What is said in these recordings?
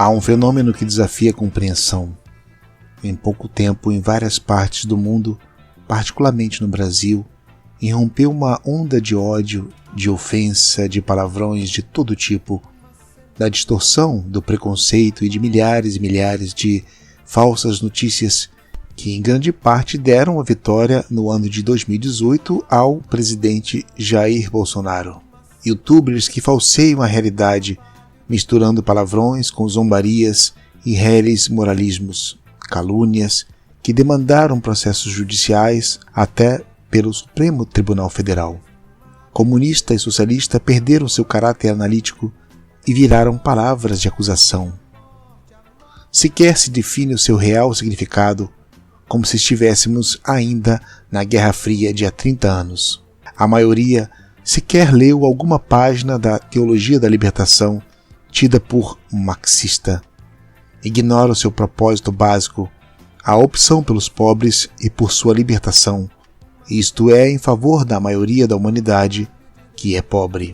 Há um fenômeno que desafia a compreensão. Em pouco tempo, em várias partes do mundo, particularmente no Brasil, irrompeu uma onda de ódio, de ofensa, de palavrões de todo tipo, da distorção, do preconceito e de milhares e milhares de falsas notícias que em grande parte deram a vitória no ano de 2018 ao presidente Jair Bolsonaro. Youtubers que falseiam a realidade, misturando palavrões com zombarias e réis moralismos, calúnias que demandaram processos judiciais até pelo Supremo Tribunal Federal. Comunista e socialista perderam seu caráter analítico e viraram palavras de acusação. Sequer se define o seu real significado, como se estivéssemos ainda na Guerra Fria de há 30 anos. A maioria sequer leu alguma página da Teologia da Libertação, tida por marxista. Ignora o seu propósito básico, a opção pelos pobres e por sua libertação, isto é, em favor da maioria da humanidade, que é pobre.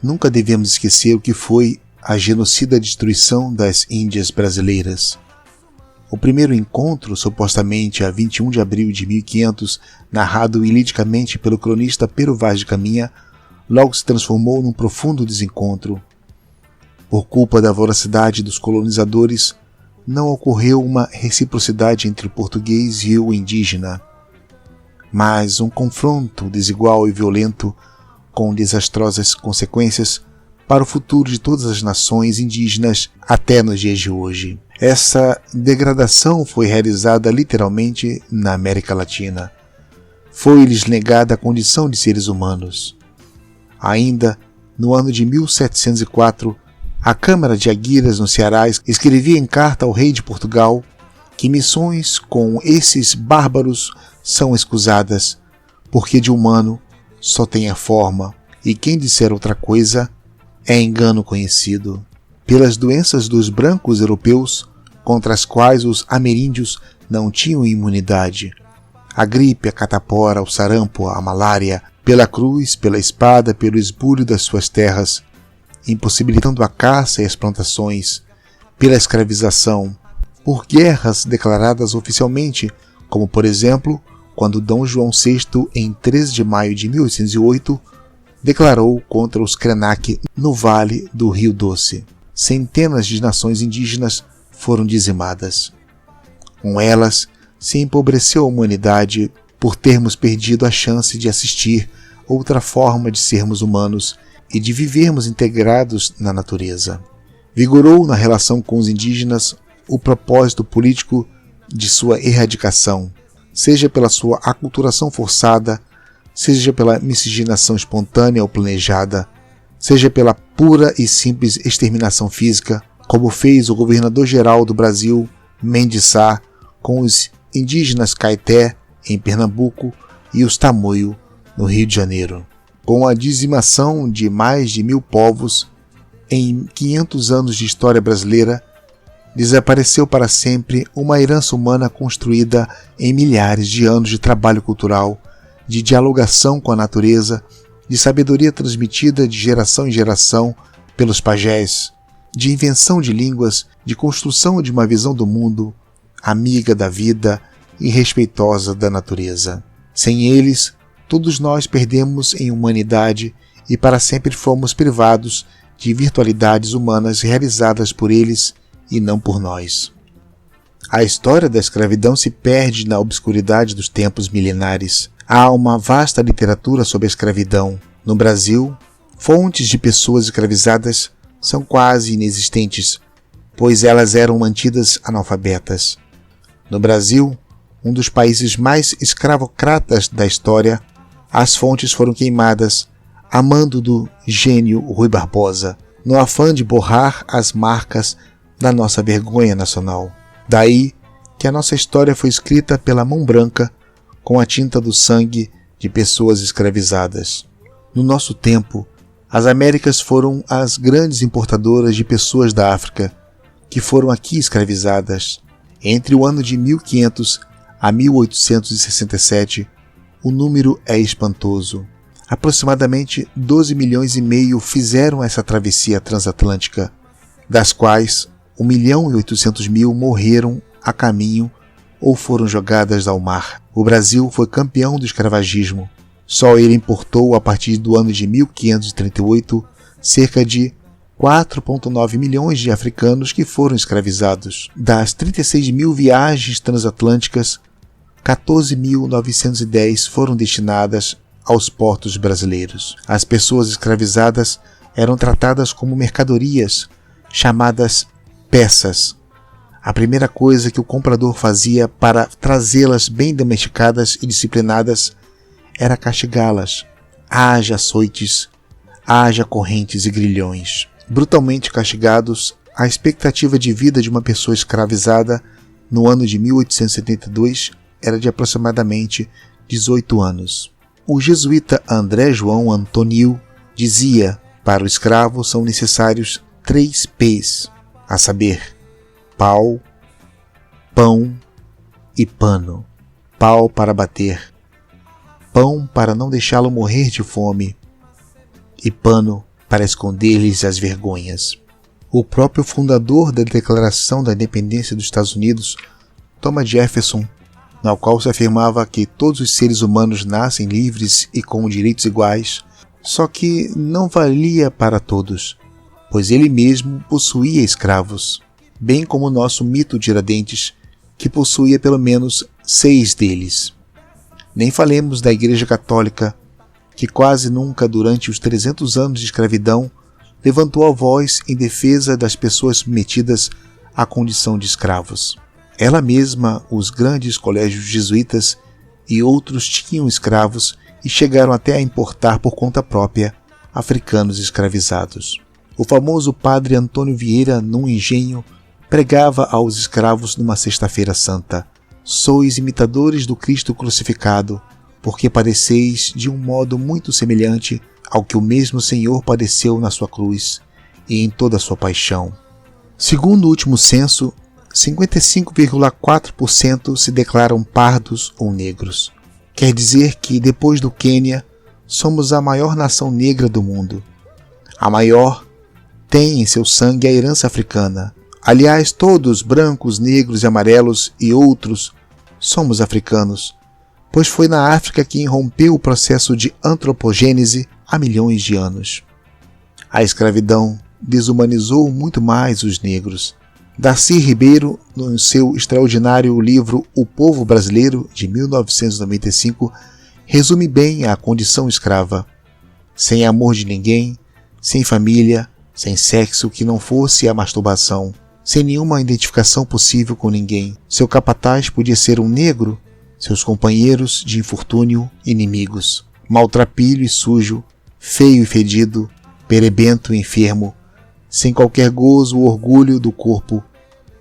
Nunca devemos esquecer o que foi a genocida destruição das Índias brasileiras. O primeiro encontro, supostamente a 21 de abril de 1500, narrado ilidicamente pelo cronista Pero Vaz de Caminha, logo se transformou num profundo desencontro. Por culpa da voracidade dos colonizadores, não ocorreu uma reciprocidade entre o português e o indígena, mas um confronto desigual e violento com desastrosas consequências para o futuro de todas as nações indígenas até nos dias de hoje. Essa degradação foi realizada literalmente na América Latina. Foi-lhes negada a condição de seres humanos. Ainda no ano de 1704, a Câmara de Aguiras, no Ceará, escrevia em carta ao rei de Portugal que missões com esses bárbaros são escusadas, porque de humano só tem a forma, e quem disser outra coisa é engano conhecido. Pelas doenças dos brancos europeus, contra as quais os ameríndios não tinham imunidade, a gripe, a catapora, o sarampo, a malária, pela cruz, pela espada, pelo esbulho das suas terras, impossibilitando a caça e as plantações, pela escravização, por guerras declaradas oficialmente, como por exemplo, quando Dom João VI, em 13 de maio de 1808, declarou contra os Krenak no Vale do Rio Doce. Centenas de nações indígenas foram dizimadas. Com elas, se empobreceu a humanidade por termos perdido a chance de assistir outra forma de sermos humanos e de vivermos integrados na natureza. Vigorou na relação com os indígenas o propósito político de sua erradicação, seja pela sua aculturação forçada, seja pela miscigenação espontânea ou planejada, seja pela pura e simples exterminação física, como fez o governador-geral do Brasil, Mendes Sá, com os indígenas Caeté, em Pernambuco, e os Tamoio, no Rio de Janeiro. Com a dizimação de mais de 1000 povos, em 500 anos de história brasileira, desapareceu para sempre uma herança humana construída em milhares de anos de trabalho cultural, de dialogação com a natureza, de sabedoria transmitida de geração em geração pelos pajés, de invenção de línguas, de construção de uma visão do mundo, amiga da vida e respeitosa da natureza. Sem eles, todos nós perdemos em humanidade e para sempre fomos privados de virtualidades humanas realizadas por eles e não por nós. A história da escravidão se perde na obscuridade dos tempos milenares. Há uma vasta literatura sobre a escravidão. No Brasil, fontes de pessoas escravizadas são quase inexistentes, pois elas eram mantidas analfabetas. No Brasil, um dos países mais escravocratas da história, as fontes foram queimadas a mando do gênio Rui Barbosa, no afã de borrar as marcas da nossa vergonha nacional. Daí que a nossa história foi escrita pela mão branca com a tinta do sangue de pessoas escravizadas. No nosso tempo, as Américas foram as grandes importadoras de pessoas da África, que foram aqui escravizadas. Entre o ano de 1500 a 1867, o número é espantoso. Aproximadamente 12 milhões e meio fizeram essa travessia transatlântica, das quais 1.800.000 morreram a caminho ou foram jogadas ao mar. O Brasil foi campeão do escravagismo. Só ele importou, a partir do ano de 1538, cerca de 4,9 milhões de africanos que foram escravizados. Das 36 mil viagens transatlânticas, 14.910 foram destinadas aos portos brasileiros. As pessoas escravizadas eram tratadas como mercadorias, chamadas peças. A primeira coisa que o comprador fazia para trazê-las bem domesticadas e disciplinadas era castigá-las. Haja açoites, haja correntes e grilhões. Brutalmente castigados, a expectativa de vida de uma pessoa escravizada no ano de 1872 era de aproximadamente 18 anos. O jesuíta André João Antonil dizia: para o escravo são necessários 3 P's, a saber, pau, pão e pano. Pau para bater, pão para não deixá-lo morrer de fome e pano para esconder-lhes as vergonhas. O próprio fundador da Declaração da Independência dos Estados Unidos, Thomas Jefferson, na qual se afirmava que todos os seres humanos nascem livres e com direitos iguais, só que não valia para todos, pois ele mesmo possuía escravos, bem como o nosso mito Tiradentes, que possuía pelo menos 6 deles. Nem falemos da Igreja Católica, que quase nunca durante os 300 anos de escravidão levantou a voz em defesa das pessoas submetidas à condição de escravos. Ela mesma, os grandes colégios jesuítas e outros tinham escravos e chegaram até a importar por conta própria africanos escravizados. O famoso padre Antônio Vieira, num engenho, pregava aos escravos numa sexta-feira santa: sois imitadores do Cristo crucificado, porque padeceis de um modo muito semelhante ao que o mesmo Senhor padeceu na sua cruz e em toda a sua paixão. Segundo o último censo, 55,4% se declaram pardos ou negros. Quer dizer que, depois do Quênia, somos a maior nação negra do mundo. A maior tem em seu sangue a herança africana. Aliás, todos, brancos, negros e amarelos e outros, somos africanos, pois foi na África que irrompeu o processo de antropogênese há milhões de anos. A escravidão desumanizou muito mais os negros. Darcy Ribeiro, no seu extraordinário livro O Povo Brasileiro, de 1995, resume bem a condição escrava. Sem amor de ninguém, sem família, sem sexo que não fosse a masturbação, sem nenhuma identificação possível com ninguém. Seu capataz podia ser um negro, seus companheiros de infortúnio, inimigos. Maltrapilho e sujo, feio e fedido, perebento e enfermo, sem qualquer gozo ou orgulho do corpo,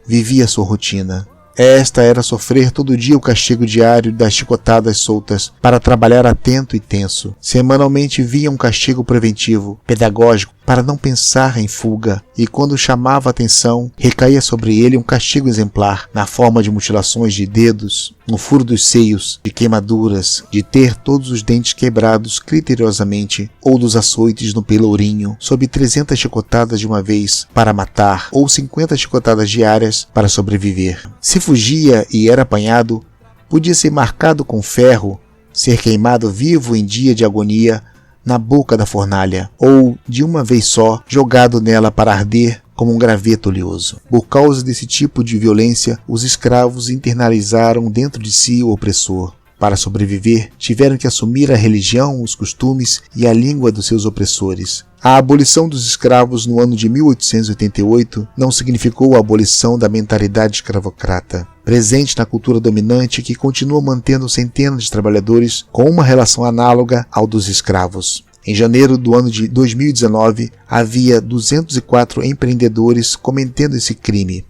vivia sua rotina. Esta era sofrer todo dia o castigo diário das chicotadas soltas, para trabalhar atento e tenso. Semanalmente via um castigo preventivo, pedagógico, para não pensar em fuga, e quando chamava a atenção, recaía sobre ele um castigo exemplar, na forma de mutilações de dedos, no furo dos seios, de queimaduras, de ter todos os dentes quebrados criteriosamente, ou dos açoites no pelourinho, sob 300 chicotadas de uma vez para matar, ou 50 chicotadas diárias para sobreviver. Se fugia e era apanhado, podia ser marcado com ferro, ser queimado vivo em dia de agonia na boca da fornalha, ou, de uma vez só, jogado nela para arder como um graveto oleoso. Por causa desse tipo de violência, os escravos internalizaram dentro de si o opressor. Para sobreviver, tiveram que assumir a religião, os costumes e a língua dos seus opressores. A abolição dos escravos no ano de 1888 não significou a abolição da mentalidade escravocrata, presente na cultura dominante que continua mantendo centenas de trabalhadores com uma relação análoga ao dos escravos. Em janeiro do ano de 2019, havia 204 empreendedores cometendo esse crime.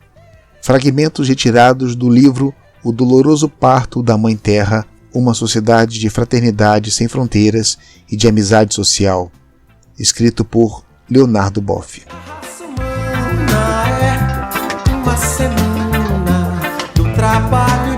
Fragmentos retirados do livro O Doloroso Parto da Mãe Terra, uma sociedade de fraternidade sem fronteiras e de amizade social, escrito por Leonardo Boff. Uma semana do trabalho